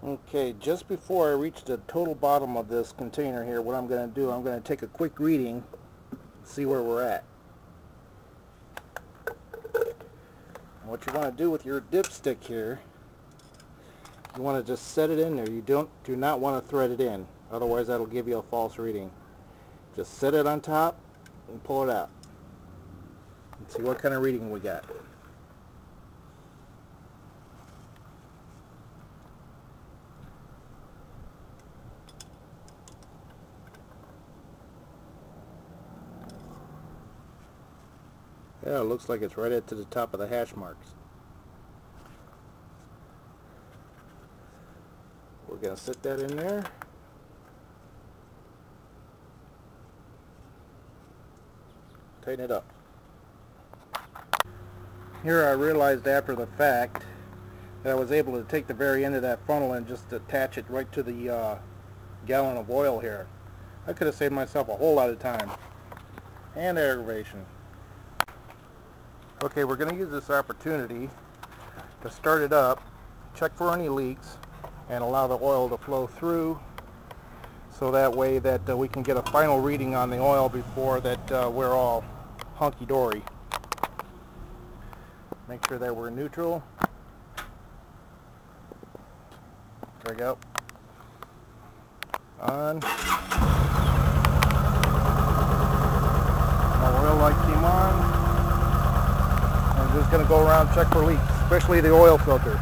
Okay, just before I reach the total bottom of this container here, what I'm going to do, I'm going to take a quick reading, see where we're at. And what you want to do with your dipstick here, you want to just set it in there. You do not want to thread it in, otherwise that'll give you a false reading. Just set it on top and pull it out and see what kind of reading we got. Yeah, it looks like it's right at to the top of the hash marks. We're going to sit that in there. Tighten it up. Here I realized after the fact that I was able to take the very end of that funnel and just attach it right to the gallon of oil here. I could have saved myself a whole lot of time and aggravation. Okay, we're going to use this opportunity to start it up, check for any leaks, and allow the oil to flow through, so that way that we can get a final reading on the oil before that we're all hunky-dory. Make sure that we're neutral. There we go. On. Our oil light came on. I'm just going to go around and check for leaks, especially the oil filter.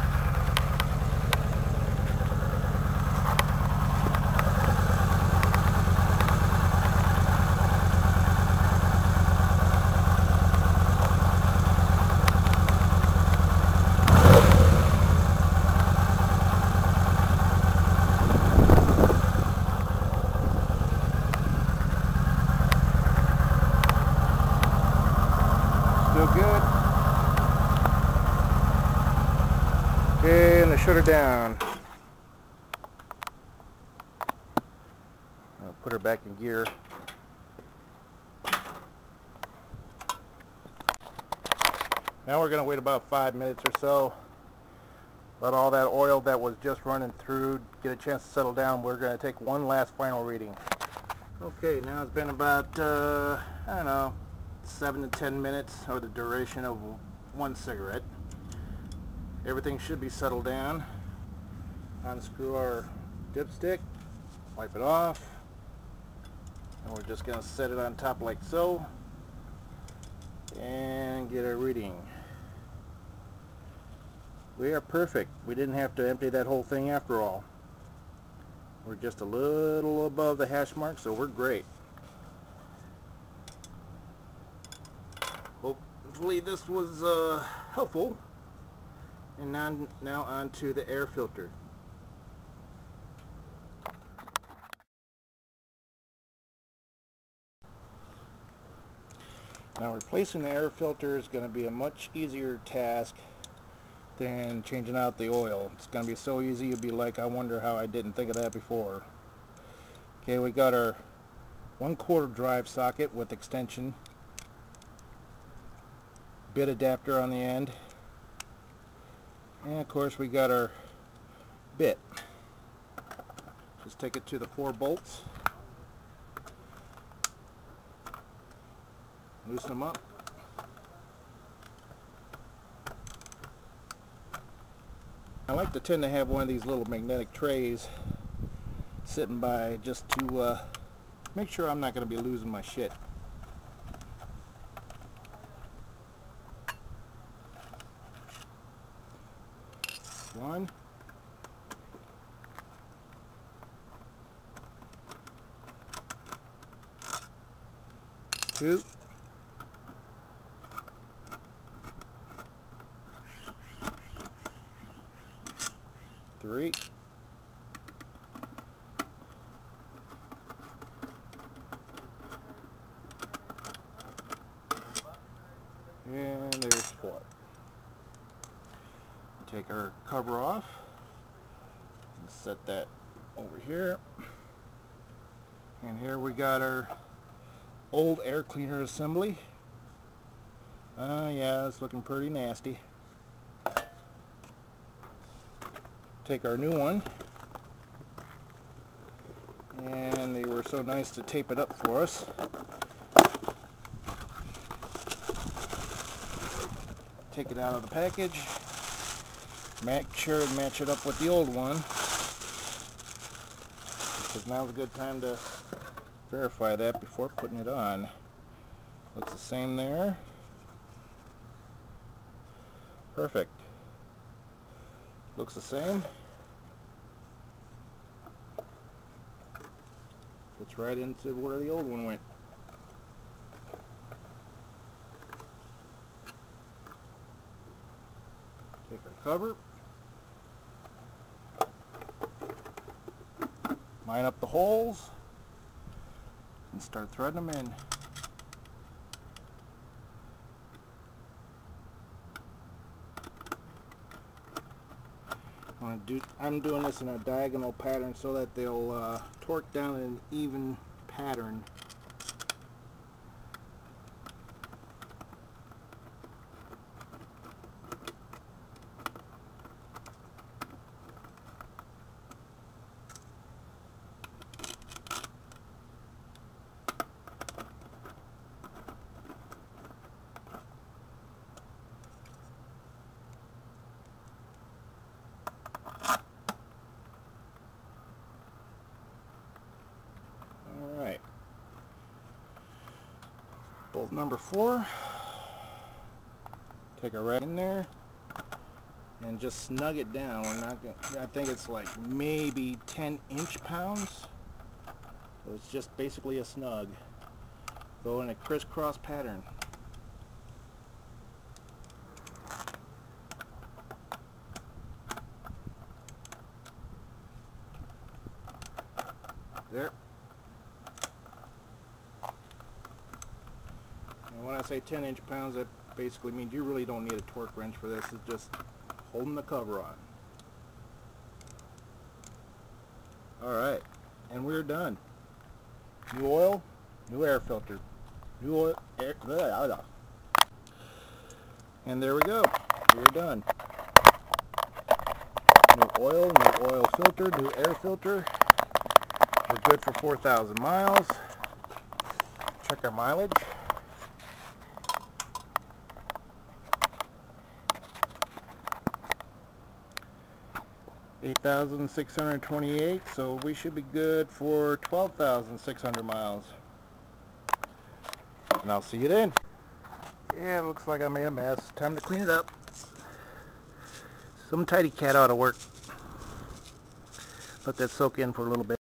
Still good. Okay, and shut her down. I'll put her back in gear. Now we're going to wait about 5 minutes or so. Let all that oil that was just running through get a chance to settle down. We're going to take one last final reading. Okay, now it's been about, I don't know, 7 to 10 minutes, or the duration of one cigarette. Everything should be settled down. Unscrew our dipstick, wipe it off, and we're just going to set it on top like so and get a reading. We are perfect. We didn't have to empty that whole thing after all. We're just a little above the hash mark, so we're great. Hopefully this was helpful. And now on to the air filter. Now replacing the air filter is going to be a much easier task than changing out the oil. It's going to be so easy you'll be like, I wonder how I didn't think of that before. Okay, we got our 1/4 drive socket with extension, bit adapter on the end, and of course we got our bit. Just take it to the 4 bolts, loosen them up. I like to tend to have one of these little magnetic trays sitting by just to make sure I'm not going to be losing my shit. One. 2. 3. And there's 4. Take our cover off and set that over here. And here we got our old air cleaner assembly. Yeah, it's looking pretty nasty. Take our new one, and they were so nice to tape it up for us. Take it out of the package, make sure to match it up with the old one, because now's a good time to verify that before putting it on. Looks the same there. Perfect. Looks the same. Fits right into where the old one went. Take our cover, line up the holes, and start threading them in. I'm doing this in a diagonal pattern so that they'll torque down in an even pattern. Bolt number 4, take a right in there and just snug it down. We're not gonna, I think it's like maybe 10 inch-pounds, so it's just basically a snug. Go in a crisscross pattern. There. And when I say 10 inch-pounds, that basically means you really don't need a torque wrench for this. It's just holding the cover on. Alright, and we're done. New oil, new air filter. New oil, air, and there we go. We're done. New oil filter, new air filter. We're good for 4,000 miles. Check our mileage. 8,628, so we should be good for 12,600 miles. And I'll see you then. Yeah, it looks like I made a mess. Time to clean it up. Some tidy cat ought to work. Let that soak in for a little bit.